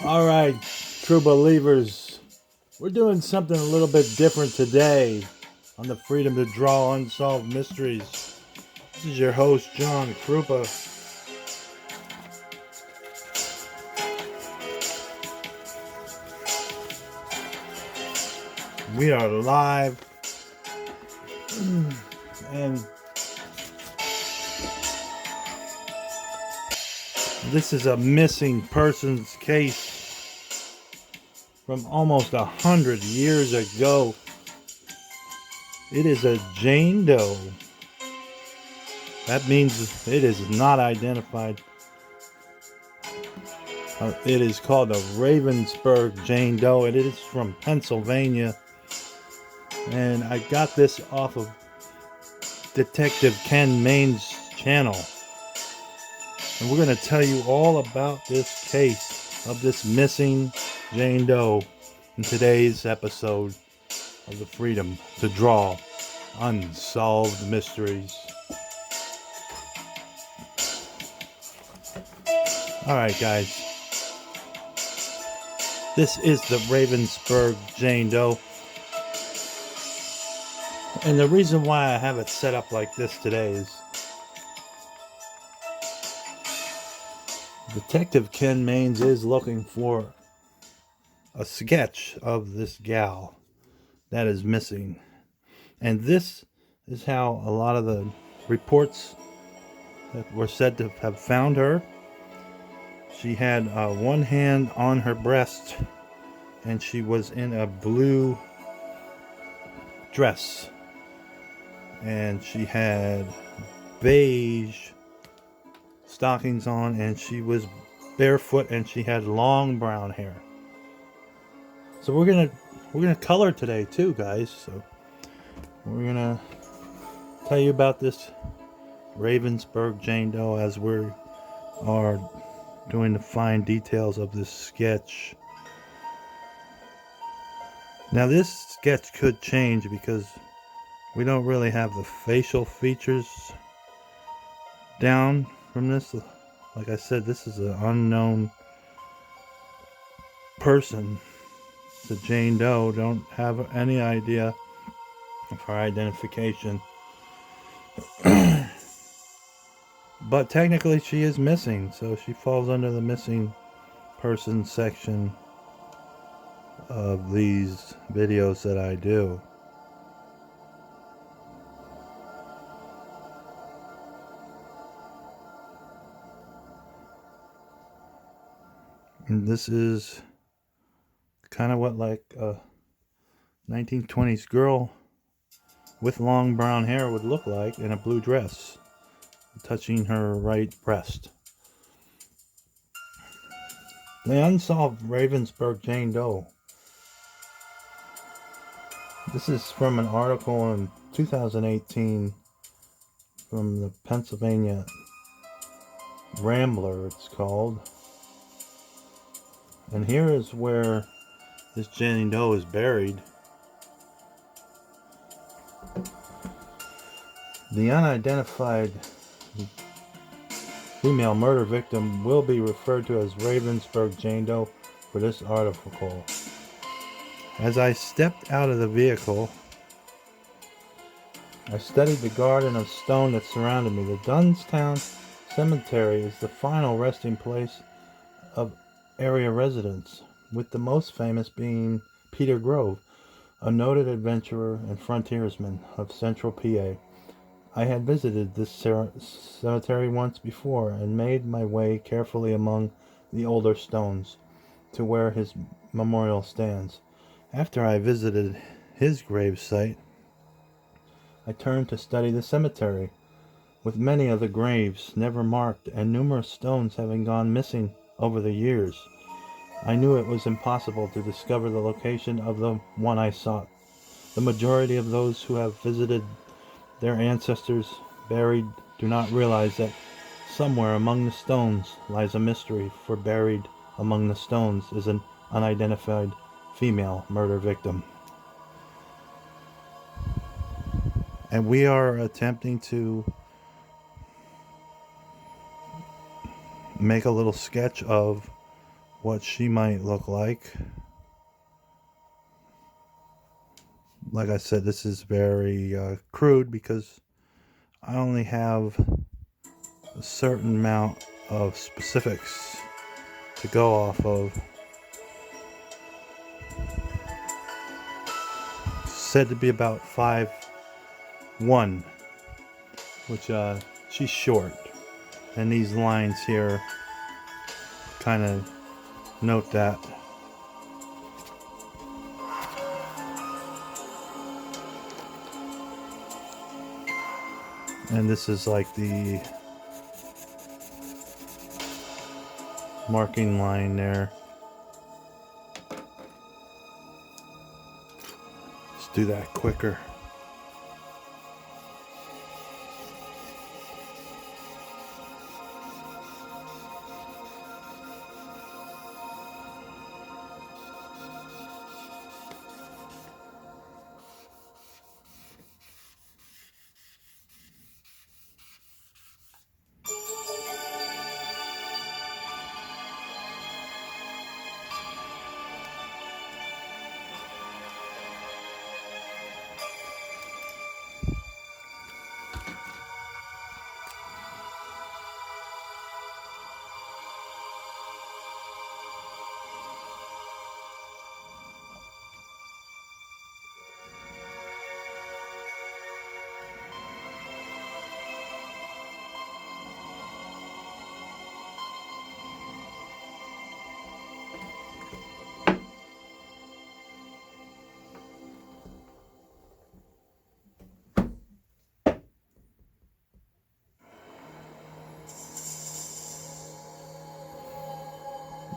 All right, true believers, we're doing something a little bit different today on the Freedom to Draw Unsolved Mysteries. This is your host, John Krupa. We are live, and this is a missing persons case from almost 100 years ago. It is a Jane Doe. That means it is not identified. It is called the Ravensburg Jane Doe. It is from Pennsylvania. And I got this off of Detective Ken Main's channel. And we're going to tell you all about this case of this missing Jane Doe in today's episode of the Freedom to Draw Unsolved Mysteries. Alright, guys. This is the Ravensburg Jane Doe. And the reason why I have it set up like this today is Detective Ken Mains is looking for a sketch of this gal that is missing. And this is how a lot of the reports that were said to have found her. She had one hand on her breast and she was in a blue dress. And she had beige stockings on, and she was barefoot, and she had long brown hair. So we're gonna color today too, guys. So we're gonna tell you about this Ravensburg Jane Doe as we are doing the fine details of this sketch. Now this sketch could change because we don't really have the facial features down from this. Like I said, this is an unknown person. It's a Jane Doe. Don't have any idea of her identification. But technically she is missing, so she falls under the missing person section of these videos that I do. And this is kind of what like a 1920s girl with long brown hair would look like in a blue dress, touching her right breast. The unsolved Ravensburg Jane Doe. This is from an article in 2018 from the Pennsylvania Rambler, it's called. And here is where this Jane Doe is buried. The unidentified female murder victim will be referred to as Ravensburg Jane Doe for this article. As I stepped out of the vehicle, I studied the garden of stone that surrounded me. The Dunstown Cemetery is the final resting place of area residents, with the most famous being Peter Grove, a noted adventurer and frontiersman of central PA. I had visited this cemetery once before and made my way carefully among the older stones to where his memorial stands. After I visited his grave site, I turned to study the cemetery, with many of the graves never marked and numerous stones having gone missing over the years. I knew it was impossible to discover the location of the one I sought. The majority of those who have visited their ancestors buried do not realize that somewhere among the stones lies a mystery, for buried among the stones is an unidentified female murder victim. And we are attempting to make a little sketch of what she might look like. Like I said, this is very crude because I only have a certain amount of specifics to go off of. Said to be about 5'1", which she's short, and these lines here kind of note that. And this is like the marking line there. Let's do that quicker.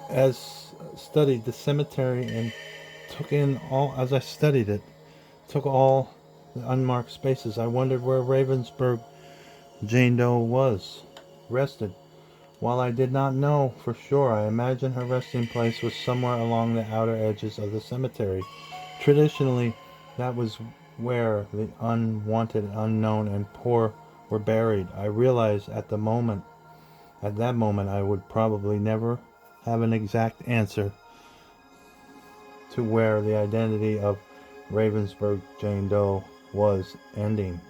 As studied the cemetery and took in all, as I studied it, took all the unmarked spaces, I wondered where Ravensburg Jane Doe was rested. While I did not know for sure, I imagined her resting place was somewhere along the outer edges of the cemetery. Traditionally, that was where the unwanted, unknown, and poor were buried. I realized at that moment, I would probably never have an exact answer to where the identity of Ravensburg Jane Doe was ending.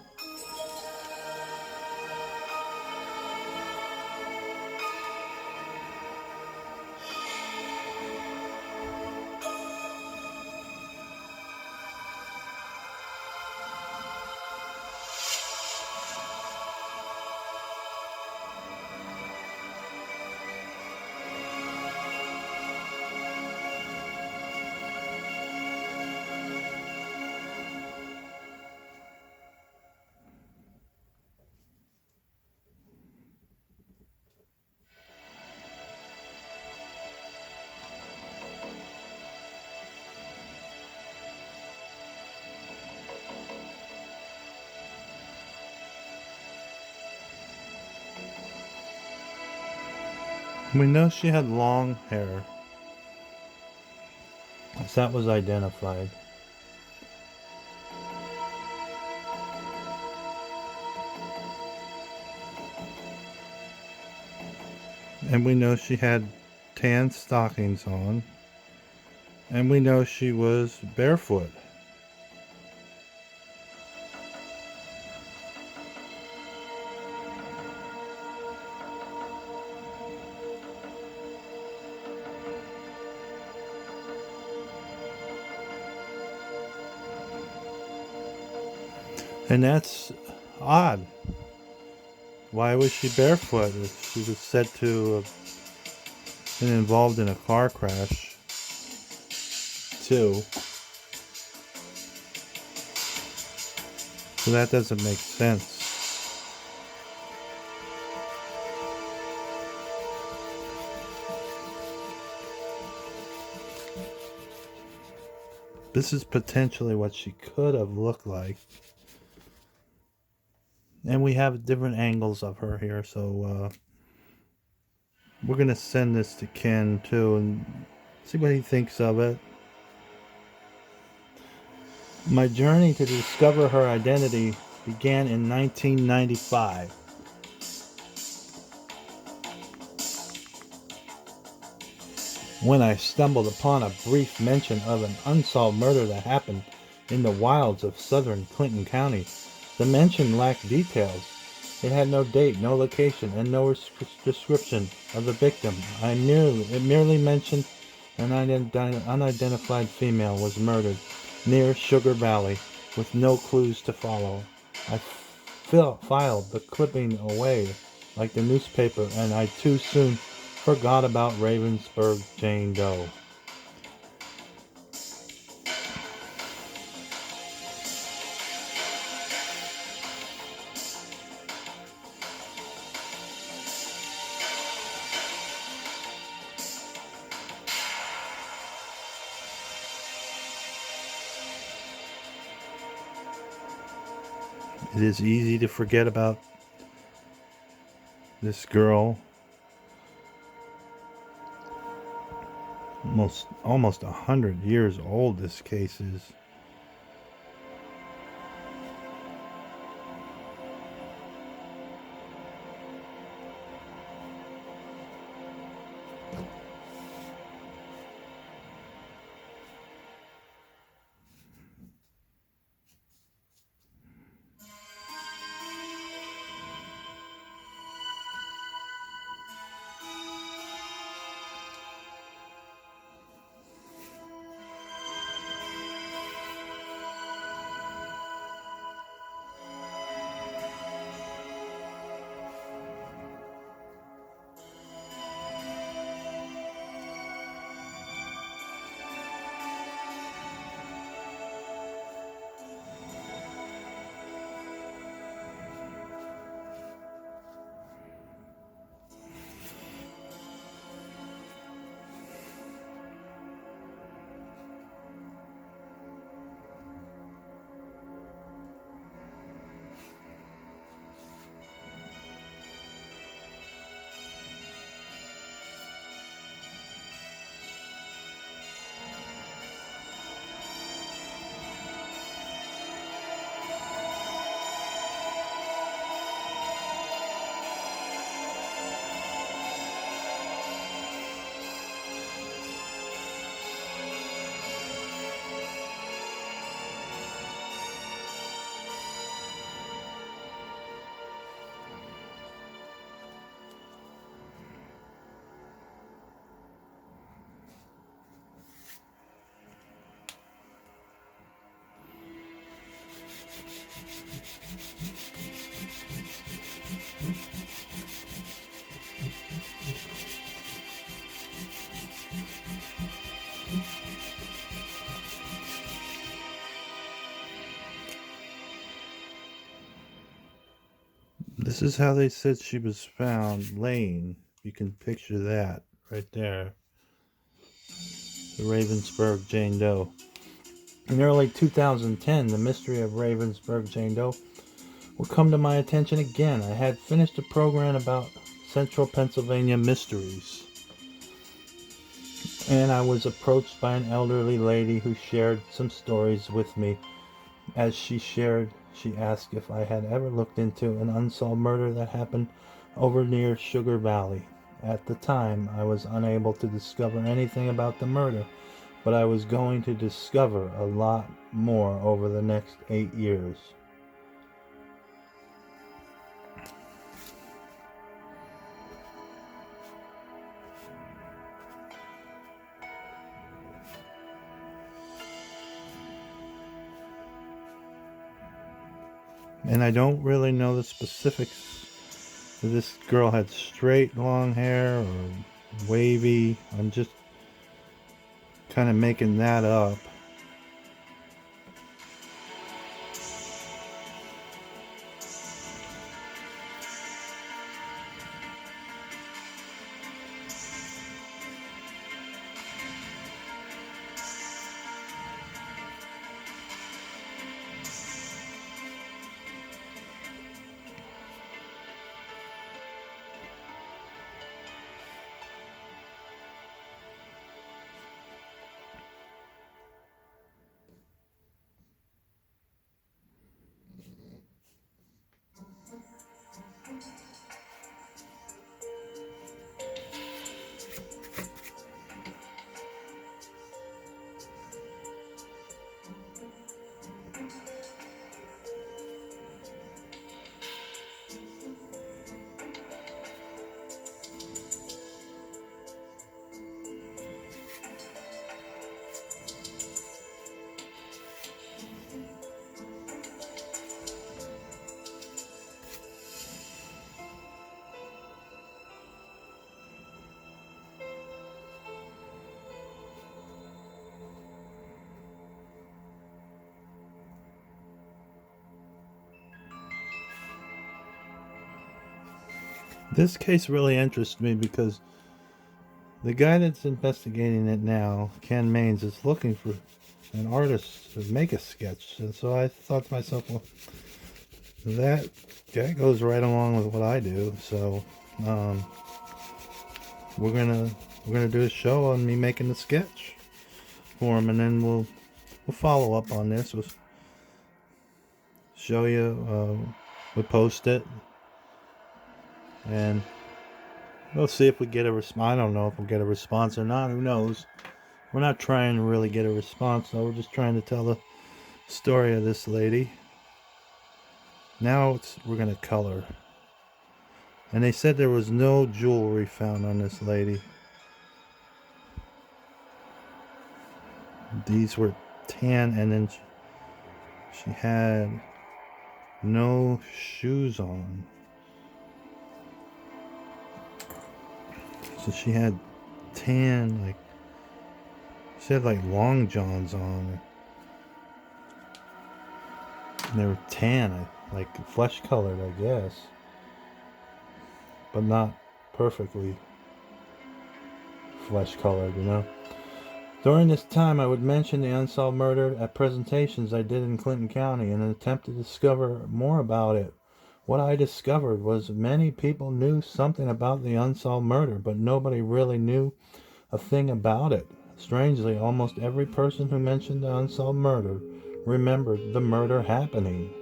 We know she had long hair, as that was identified. And we know she had tan stockings on. And we know she was barefoot. And that's odd. Why was she barefoot if she was said to have been involved in a car crash, too? So that doesn't make sense. This is potentially what she could have looked like. And we have different angles of her here, so we're going to send this to Ken too and see what he thinks of it. My journey to discover her identity began in 1995. when I stumbled upon a brief mention of an unsolved murder that happened in the wilds of southern Clinton County. The mention lacked details. It had no date, no location, and no description of the victim. It merely mentioned an unidentified female was murdered near Sugar Valley with no clues to follow. I filed the clipping away like the newspaper, and I too soon forgot about Ravensburg Jane Doe. It is easy to forget about this girl. Almost 100 years old this case is. This is how they said she was found laying. You can picture that right there. The Ravensburg Jane Doe. In early 2010, the mystery of Ravensburg Jane Doe would come to my attention again. I had finished a program about Central Pennsylvania mysteries, and I was approached by an elderly lady who shared some stories with me. As she shared, she asked if I had ever looked into an unsolved murder that happened over near Sugar Valley. At the time, I was unable to discover anything about the murder, but I was going to discover a lot more over the next 8 years. And I don't really know the specifics. If this girl had straight long hair or wavy. I'm just kind of making that up. This case really interests me because the guy that's investigating it now, Ken Maines, is looking for an artist to make a sketch. And so I thought to myself, well, that goes right along with what I do. So we're gonna do a show on me making the sketch for him, and then we'll follow up on this. We'll show you. We'll post it, and we'll see if we get a response. I don't know if we'll get a response or not. Who knows? We're not trying to really get a response, though. We're just trying to tell the story of this lady. Now we're gonna color. And they said there was no jewelry found on this lady. These were tan, and then she had no shoes on. So she had tan, like, she had like long johns on. And they were tan, like flesh colored, I guess. But not perfectly flesh colored, you know. During this time, I would mention the unsolved murder at presentations I did in Clinton County in an attempt to discover more about it. What I discovered was many people knew something about the unsolved murder, but nobody really knew a thing about it. Strangely, almost every person who mentioned the unsolved murder remembered the murder happening.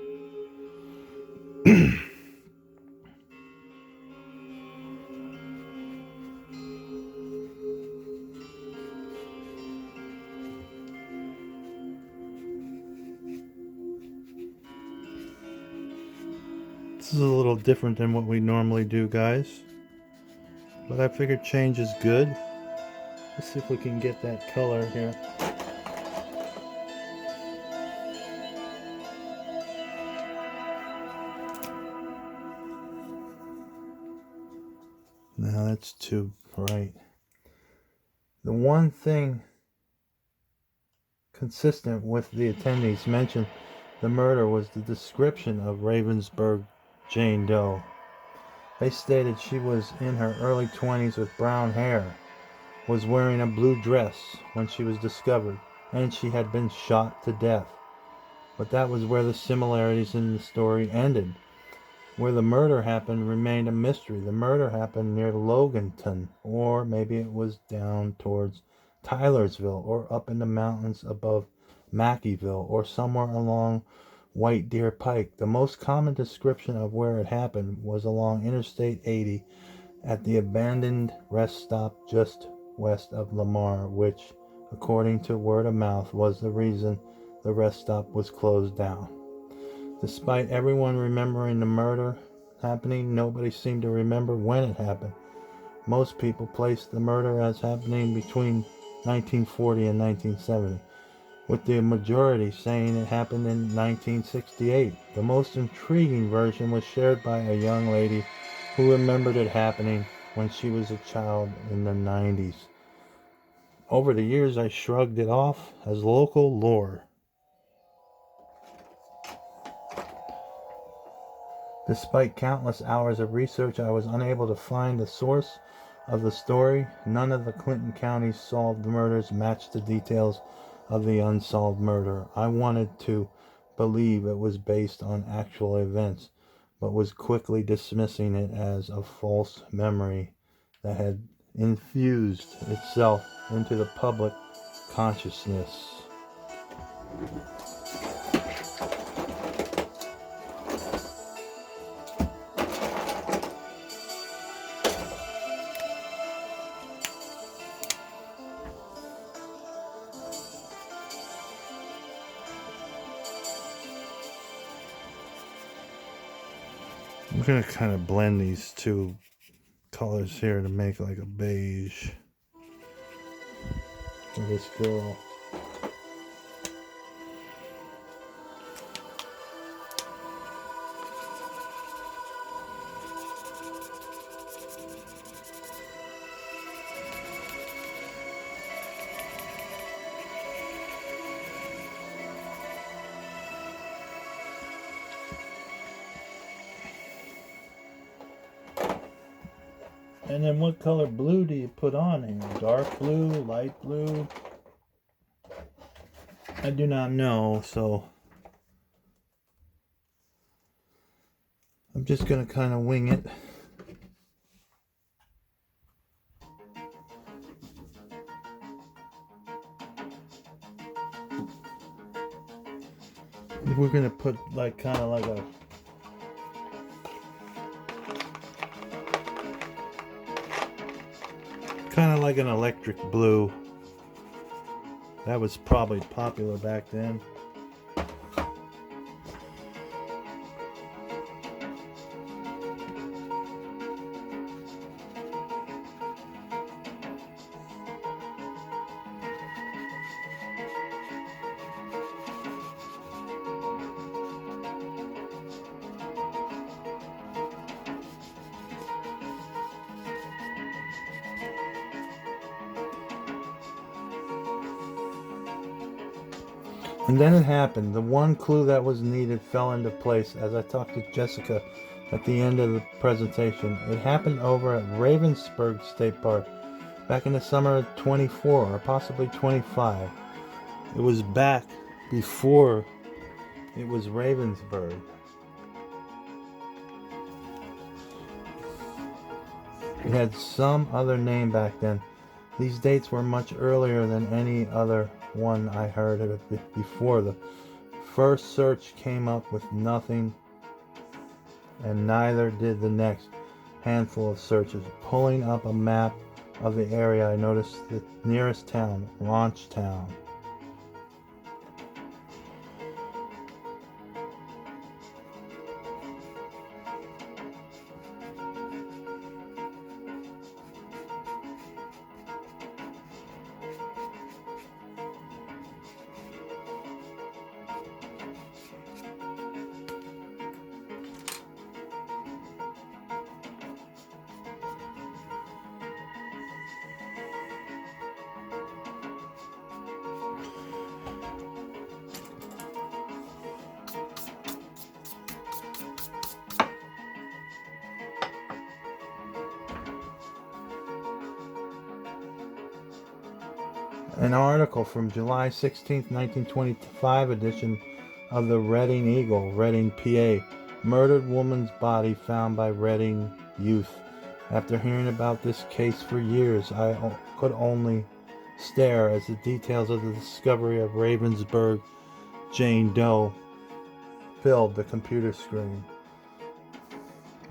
This is a little different than what we normally do, guys. But I figured change is good. Let's see if we can get that color here. No, that's too bright. The one thing consistent with the attendees mentioned the murder was the description of Ravensburg Jane Doe. They stated she was in her early 20s with brown hair, was wearing a blue dress when she was discovered, and she had been shot to death. But that was where the similarities in the story ended. Where the murder happened remained a mystery. The murder happened near Loganton, or maybe it was down towards Tylersville, or up in the mountains above Mackeyville, or somewhere along White Deer Pike. The most common description of where it happened was along Interstate 80 at the abandoned rest stop just west of Lamar, which, according to word of mouth, was the reason the rest stop was closed down. Despite everyone remembering the murder happening, nobody seemed to remember when it happened. Most people placed the murder as happening between 1940 and 1970, with the majority saying it happened in 1968. The most intriguing version was shared by a young lady who remembered it happening when she was a child in the 90s. Over the years, I shrugged it off as local lore. Despite countless hours of research, I was unable to find the source of the story. None of the Clinton County's solved murders matched the details of the unsolved murder. I wanted to believe it was based on actual events, but was quickly dismissing it as a false memory that had infused itself into the public consciousness. I'm going to kind of blend these two colors here to make like a beige for this girl. And then what color blue do you put on here? Dark blue, light blue? I do not know, so I'm just going to kind of wing it. We're going to put like kind of like an electric blue. That was probably popular back then. And then it happened. The one clue that was needed fell into place as I talked to Jessica at the end of the presentation. It happened over at Ravensburg State Park back in the summer of 24 or possibly 25. It was back before it was Ravensburg. It had some other name back then. These dates were much earlier than any other one I heard of it before. The first search came up with nothing, and neither did the next handful of searches. Pulling up a map of the area, I noticed the nearest town, Launchtown. An article from July 16, 1925 edition of the Reading Eagle, Reading, PA. Murdered woman's body found by Reading youth. After hearing about this case for years, I could only stare as the details of the discovery of Ravensburg Jane Doe filled the computer screen.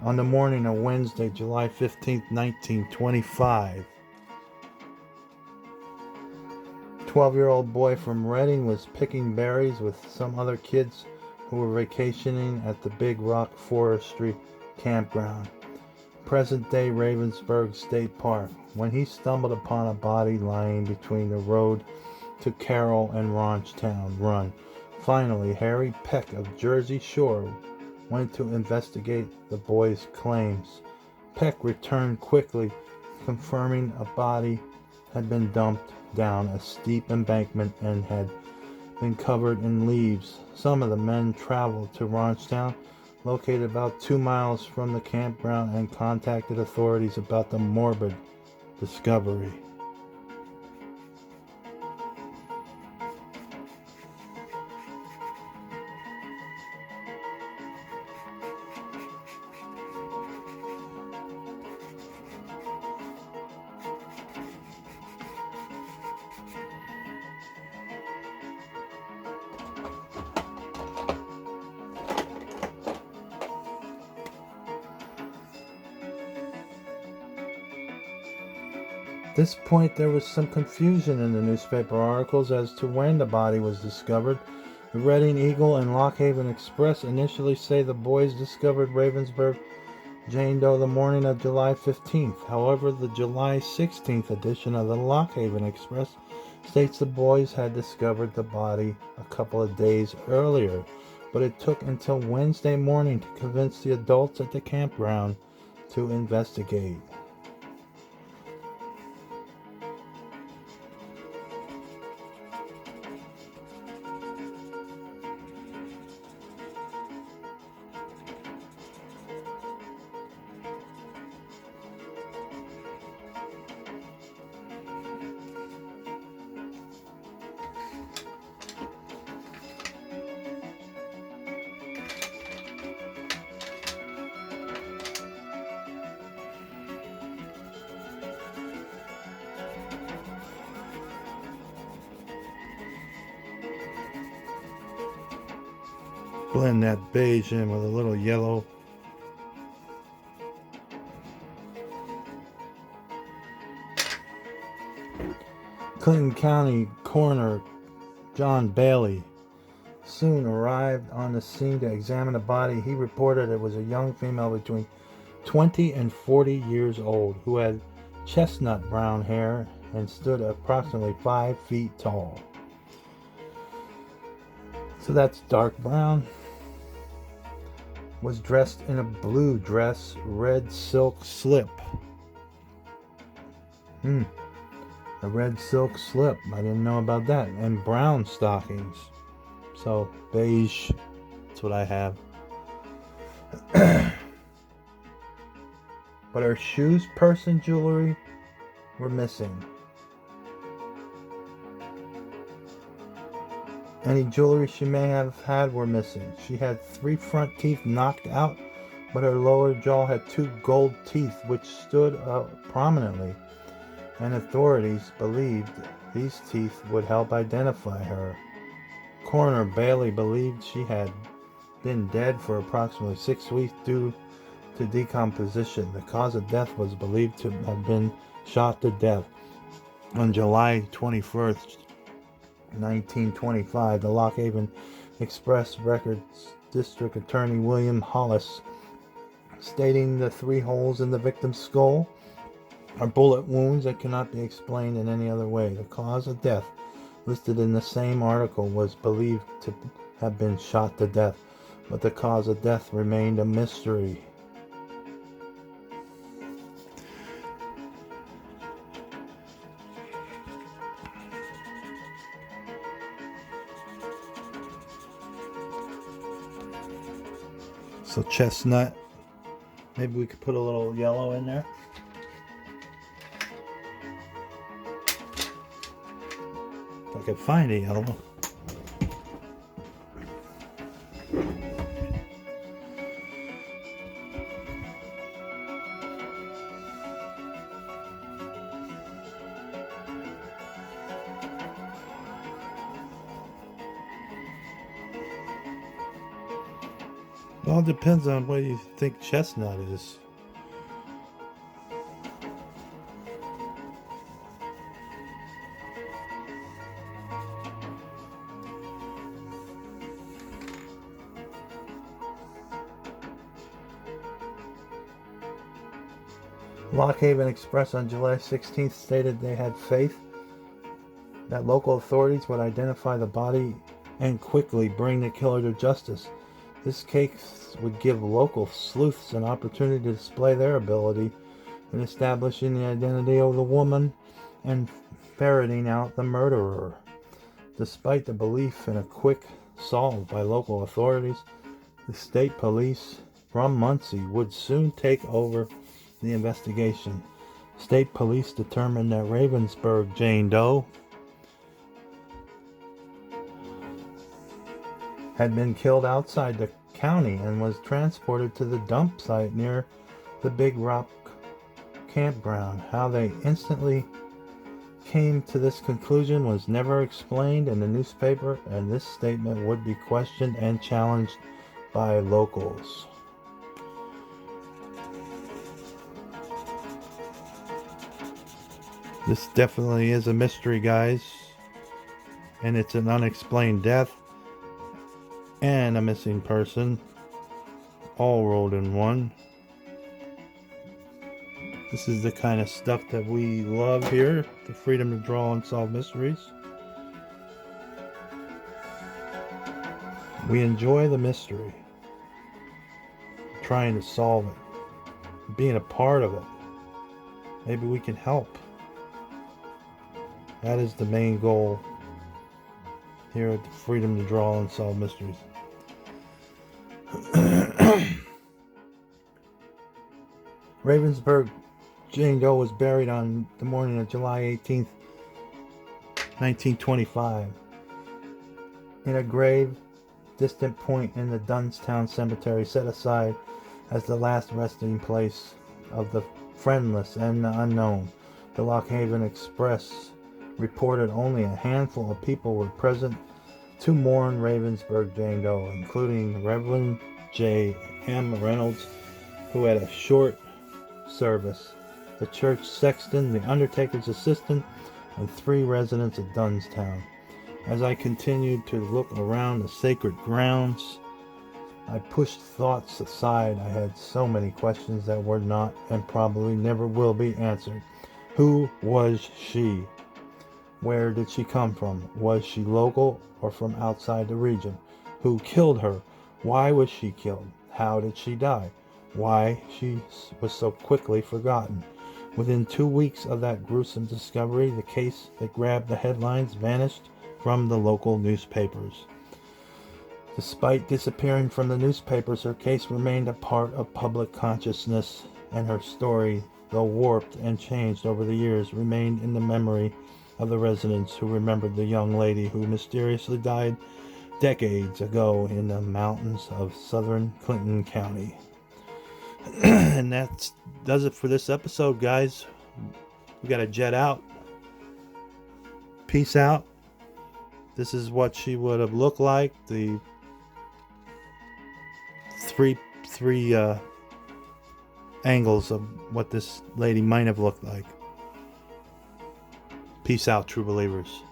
On the morning of Wednesday, July 15, 1925, 12-year-old boy from Reading was picking berries with some other kids who were vacationing at the Big Rock Forestry campground, present-day Ravensburg State Park, when he stumbled upon a body lying between the road to Carroll and Launchtown Run. Finally, Harry Peck of Jersey Shore went to investigate the boy's claims. Peck returned quickly, confirming a body had been dumped down a steep embankment and had been covered in leaves. Some of the men traveled to Launchtown, located about 2 miles from the campground, and contacted authorities about the morbid discovery. At this point, there was some confusion in the newspaper articles as to when the body was discovered. The Reading Eagle and Lockhaven Express initially say the boys discovered Ravensburg Jane Doe the morning of July 15th. However, the July 16th edition of the Lockhaven Express states the boys had discovered the body a couple of days earlier, but it took until Wednesday morning to convince the adults at the campground to investigate. Blend that beige in with a little yellow. Clinton County Coroner John Bailey soon arrived on the scene to examine the body. He reported it was a young female between 20 and 40 years old who had chestnut brown hair and stood approximately 5 feet tall. So that's dark brown. Was dressed in a blue dress, red silk slip. A red silk slip. I didn't know about that. And brown stockings. So beige. That's what I have. But her shoes, purse, and jewelry were missing. Any jewelry she may have had were missing. She had 3 front teeth knocked out, but her lower jaw had 2 gold teeth which stood up prominently, and authorities believed these teeth would help identify her. Coroner Bailey believed she had been dead for approximately 6 weeks due to decomposition. The cause of death was believed to have been shot to death. On July 21st, 1925, the Lock Haven Express Records District Attorney William Hollis, stating the 3 holes in the victim's skull are bullet wounds that cannot be explained in any other way. The cause of death listed in the same article was believed to have been shot to death, but the cause of death remained a mystery. So chestnut, maybe we could put a little yellow in there. If I could find a yellow. Well, it depends on what you think chestnut is. Lock Haven Express on July 16th stated they had faith that local authorities would identify the body and quickly bring the killer to justice. This case would give local sleuths an opportunity to display their ability in establishing the identity of the woman and ferreting out the murderer. Despite the belief in a quick solve by local authorities, the state police from Muncie would soon take over the investigation. State police determined that Ravensburg Jane Doe had been killed outside the county and was transported to the dump site near the Big Rock campground. How they instantly came to this conclusion was never explained in the newspaper, and this statement would be questioned and challenged by locals. This definitely is a mystery, guys, and it's an unexplained death and a missing person, all rolled in one. This is the kind of stuff that we love here, the freedom to draw and solve mysteries. We enjoy the mystery, trying to solve it, being a part of it. Maybe we can help. That is the main goal here at the Freedom to Draw and Solve Mysteries. Ravensburg Jane Doe was buried on the morning of July 18th, 1925, in a grave distant point in the Dunstown Cemetery, set aside as the last resting place of the friendless and the unknown. The Lock Haven Express reported only a handful of people were present to mourn Ravensburg Jane Doe, including Reverend J. M. Reynolds, who had a short service, the church sexton, the undertaker's assistant, and 3 residents of Dunstown. As I continued to look around the sacred grounds, I pushed thoughts aside. I had so many questions that were not and probably never will be answered. Who was she? Where did she come from? Was she local or from outside the region? Who killed her? Why was she killed? How did she die? Why she was so quickly forgotten? Within 2 weeks of that gruesome discovery, the case that grabbed the headlines vanished from the local newspapers. Despite disappearing from the newspapers, her case remained a part of public consciousness, and her story, though warped and changed over the years, remained in the memory of the residents who remembered the young lady who mysteriously died decades ago in the mountains of southern Clinton County. And that does it for this episode, guys. We got to jet out. Peace out. This is what she would have looked like. The three angles of what this lady might have looked like. Peace out, true believers.